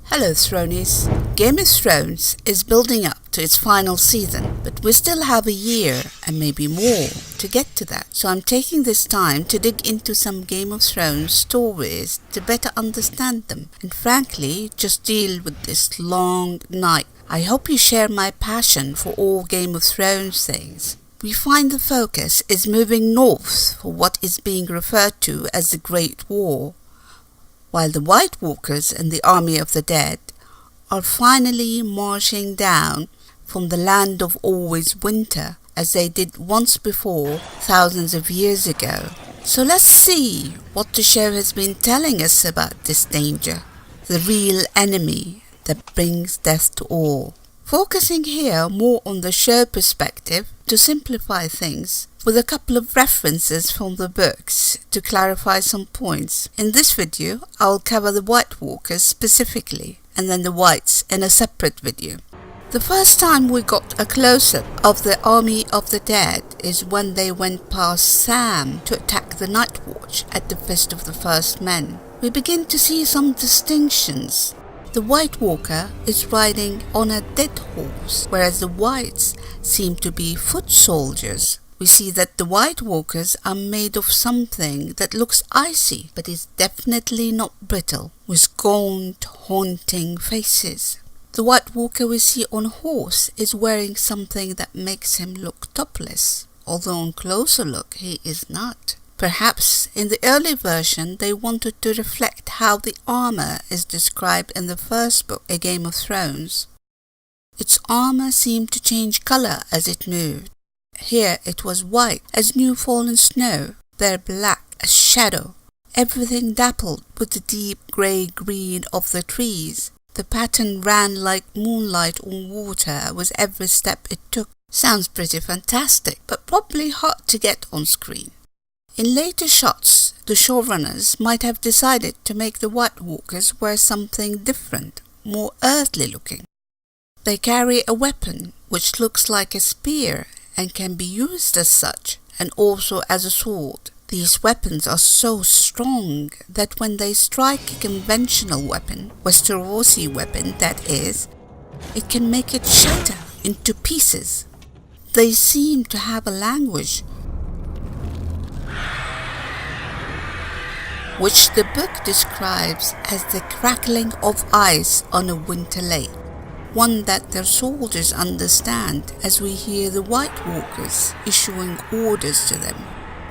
Hello Thronies! Game of Thrones is building up to its final season, but we still have a year and maybe more to get to that. So I'm taking this time to dig into some Game of Thrones stories to better understand them and frankly just deal with this long night. I hope you share my passion for all Game of Thrones things. We find the focus is moving north for what is being referred to as the Great War, while the White Walkers and the Army of the Dead are finally marching down from the land of always winter as they did once before thousands of years ago. So let's see what the show has been telling us about this danger, the real enemy that brings death to all. Focusing here more on the show perspective to simplify things, with a couple of references from the books to clarify some points. In this video, I'll cover the White Walkers specifically, and then the Wights in a separate video. The first time we got a close-up of the Army of the Dead is when they went past Sam to attack the Night Watch at the Feast of the First Men. We begin to see some distinctions. The White Walker is riding on a dead horse, whereas the Wights seem to be foot soldiers. We see that the White Walkers are made of something that looks icy, but is definitely not brittle, with gaunt, haunting faces. The White Walker we see on a horse is wearing something that makes him look topless, although on closer look he is not. Perhaps in the early version they wanted to reflect how the armor is described in the first book, A Game of Thrones. Its armor seemed to change color as it moved. Here it was white as new fallen snow, there black as shadow, everything dappled with the deep grey-green of the trees. The pattern ran like moonlight on water with every step it took. Sounds pretty fantastic, but probably hard to get on screen. In later shots, the showrunners might have decided to make the White Walkers wear something different, more earthly looking. They carry a weapon which looks like a spear and can be used as such, and also as a sword. These weapons are so strong that when they strike a conventional weapon, Westerosi weapon that is, it can make it shatter into pieces. They seem to have a language which the book describes as the crackling of ice on a winter lake, one that their soldiers understand as we hear the White Walkers issuing orders to them.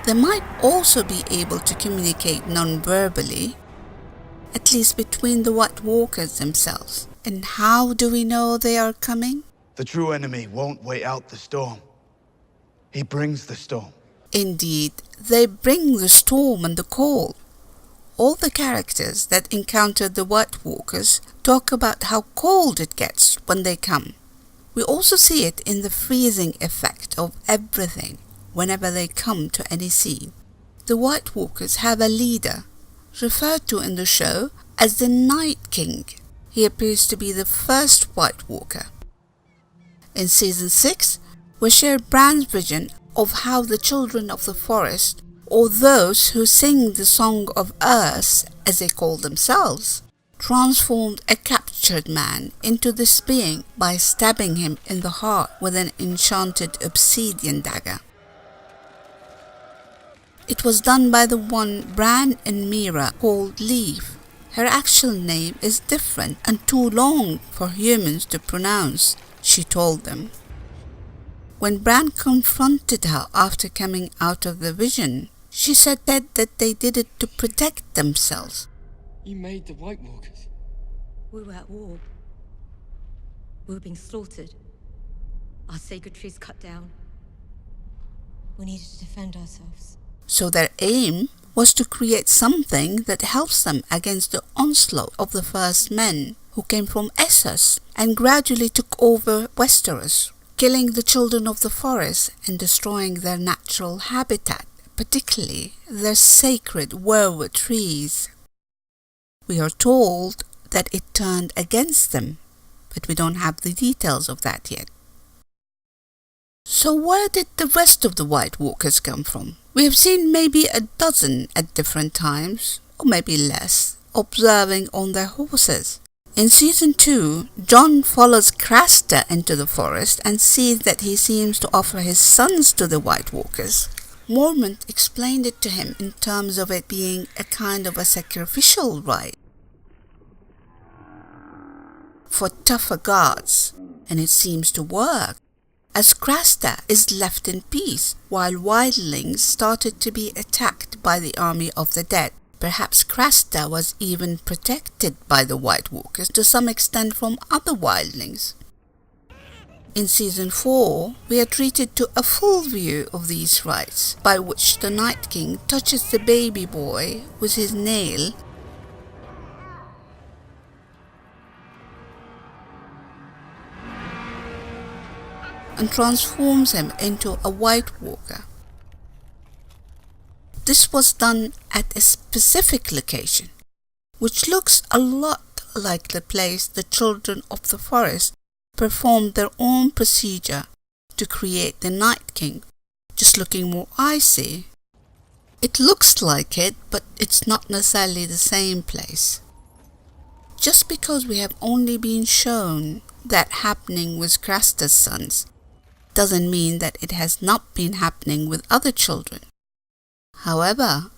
They might also be able to communicate non-verbally, at least between the White Walkers themselves. And how do we know they are coming? The true enemy won't wait out the storm. He brings the storm. Indeed, they bring the storm and the cold. All the characters that encounter the White Walkers talk about how cold it gets when they come. We also see it in the freezing effect of everything whenever they come to any scene. The White Walkers have a leader, referred to in the show as the Night King. He appears to be the first White Walker. In Season 6, we share Bran's vision of how the children of the forest, or those who sing the Song of Earth, as they call themselves, transformed a captured man into this being by stabbing him in the heart with an enchanted obsidian dagger. It was done by the one Bran and Mira called Leaf. Her actual name is different and too long for humans to pronounce, she told them. When Bran confronted her after coming out of the vision, she said that they did it to protect themselves. You made the White Walkers. We were at war. We were being slaughtered. Our sacred trees cut down. We needed to defend ourselves. So their aim was to create something that helps them against the onslaught of the First Men, who came from Essos and gradually took over Westeros, killing the children of the forest and destroying their natural habitat, particularly their sacred weirwood trees. We are told that it turned against them, but we don't have the details of that yet. So where did the rest of the White Walkers come from? We have seen maybe a dozen at different times, or maybe less, observing on their horses. In Season 2, John follows Craster into the forest and sees that he seems to offer his sons to the White Walkers. Mormont explained it to him in terms of it being a kind of a sacrificial rite for tougher gods, and it seems to work, as Craster is left in peace while wildlings started to be attacked by the army of the dead. Perhaps Craster was even protected by the White Walkers to some extent from other wildlings. In Season 4, we are treated to a full view of these rites, by which the Night King touches the baby boy with his nail and transforms him into a White Walker. This was done at a specific location, which looks a lot like the place the children of the forest performed their own procedure to create the Night King, just looking more icy. It looks like it, but it's not necessarily the same place. Just because we have only been shown that happening with Craster's sons, doesn't mean that it has not been happening with other children. However,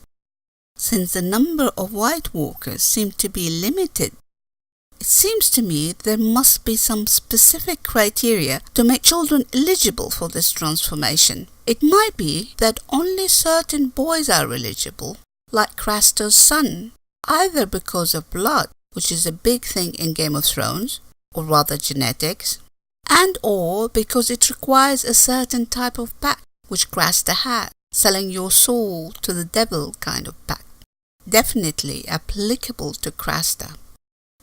since the number of White Walkers seem to be limited, it seems to me there must be some specific criteria to make children eligible for this transformation. It might be that only certain boys are eligible, like Craster's son, either because of blood, which is a big thing in Game of Thrones, or rather genetics, and or because it requires a certain type of pact, which Craster had. Selling your soul to the devil kind of pact. Definitely applicable to Craster.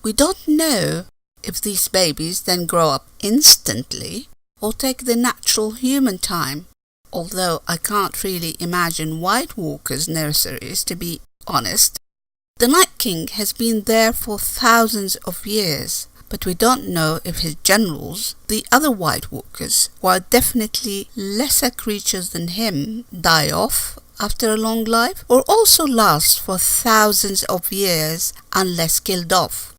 We don't know if these babies then grow up instantly or take the natural human time, although I can't really imagine White Walkers' nurseries, to be honest. The Night King has been there for thousands of years, but we don't know if his generals, the other White Walkers, who are definitely lesser creatures than him, die off after a long life, or also last for thousands of years unless killed off.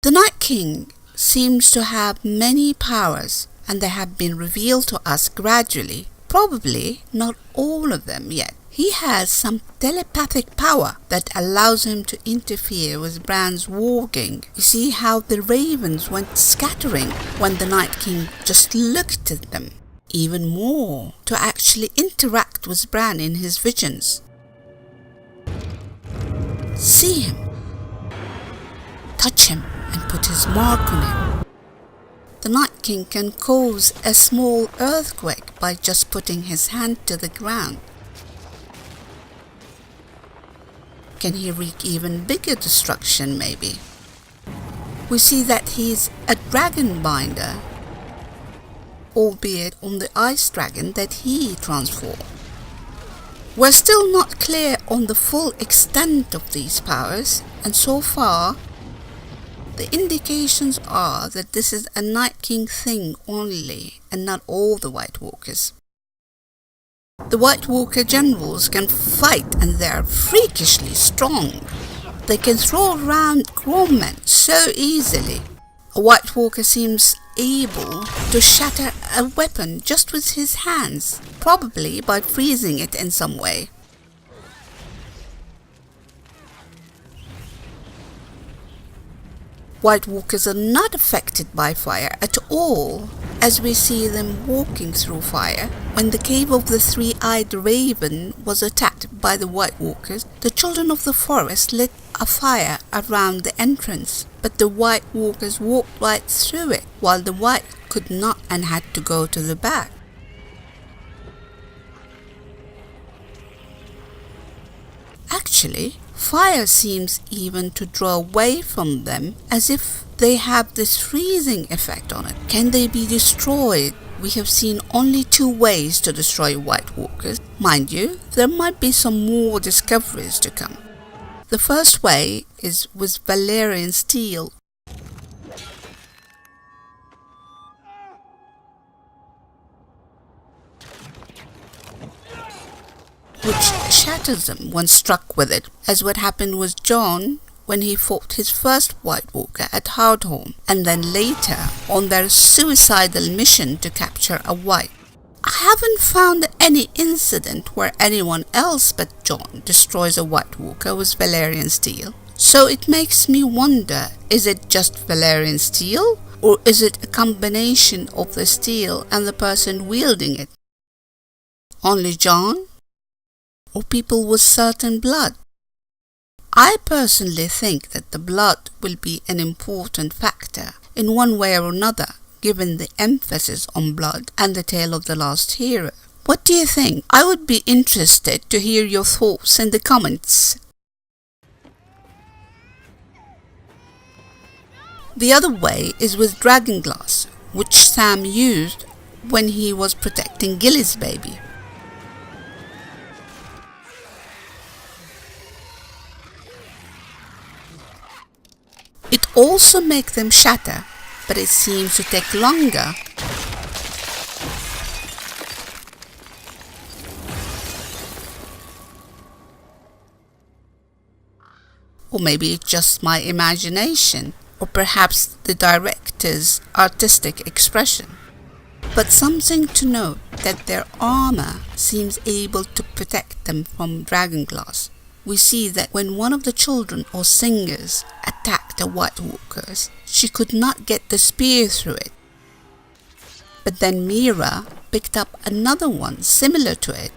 The Night King seems to have many powers, and they have been revealed to us gradually, probably not all of them yet. He has some telepathic power that allows him to interfere with Bran's walking. You see how the ravens went scattering when the Night King just looked at them. Even more, to actually interact with Bran in his visions. See him, touch him, and put his mark on him. The Night King can cause a small earthquake by just putting his hand to the ground. Can he wreak even bigger destruction, maybe? We see that he's a dragon binder, albeit on the ice dragon that he transformed. We're still not clear on the full extent of these powers, and so far, the indications are that this is a Night King thing only, and not all the White Walkers. The White Walker generals can fight, and they are freakishly strong. They can throw around grown men so easily. A White Walker seems able to shatter a weapon just with his hands, probably by freezing it in some way. White Walkers are not affected by fire at all, as we see them walking through fire. When the cave of the three-eyed raven was attacked by the White Walkers, the children of the forest lit a fire around the entrance, but the White Walkers walked right through it, while the White could not and had to go to the back. Actually, fire seems even to draw away from them, as if they have this freezing effect on it. Can they be destroyed? We have seen only 2 ways to destroy White Walkers. Mind you, there might be some more discoveries to come. The first way is with Valyrian steel, which shatters them when struck with it, as what happened with Jon when he fought his first White Walker at Hardhome, and then later on their suicidal mission to capture a White. I haven't found any incident where anyone else but Jon destroys a White Walker with Valyrian steel. So it makes me wonder, is it just Valyrian steel? Or is it a combination of the steel and the person wielding it? Only Jon? Or people with certain blood? I personally think that the blood will be an important factor in one way or another, given the emphasis on blood and the tale of the last hero. What do you think? I would be interested to hear your thoughts in the comments. The other way is with dragonglass, which Sam used when he was protecting Gilly's baby. It also makes them shatter, but it seems to take longer. Or maybe it's just my imagination, or perhaps the director's artistic expression. But something to note that their armor seems able to protect them from dragonglass. We see that when one of the children or singers attacked the White Walkers, she could not get the spear through it. But then Mira picked up another one similar to it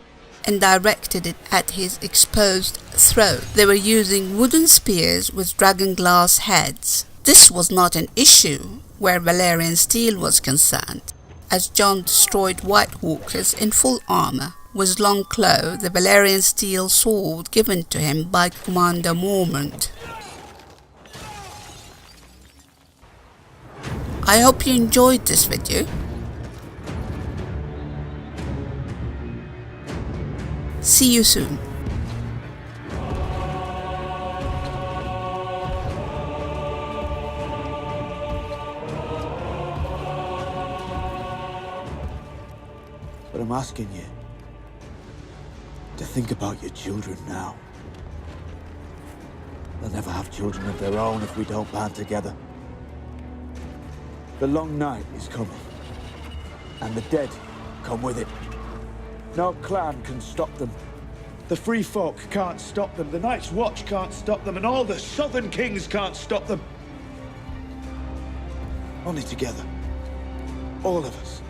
and directed it at his exposed throat. They were using wooden spears with dragonglass heads. This was not an issue where Valyrian steel was concerned, as Jon destroyed White Walkers in full armor with long claw, the Valyrian steel sword given to him by Commander Mormont. I hope you enjoyed this video. See you soon. But I'm asking you to think about your children now. They'll never have children of their own if we don't band together. The long night is coming, and the dead come with it. No clan can stop them. The free folk can't stop them. The Night's Watch can't stop them, and all the Southern Kings can't stop them. Only together, all of us,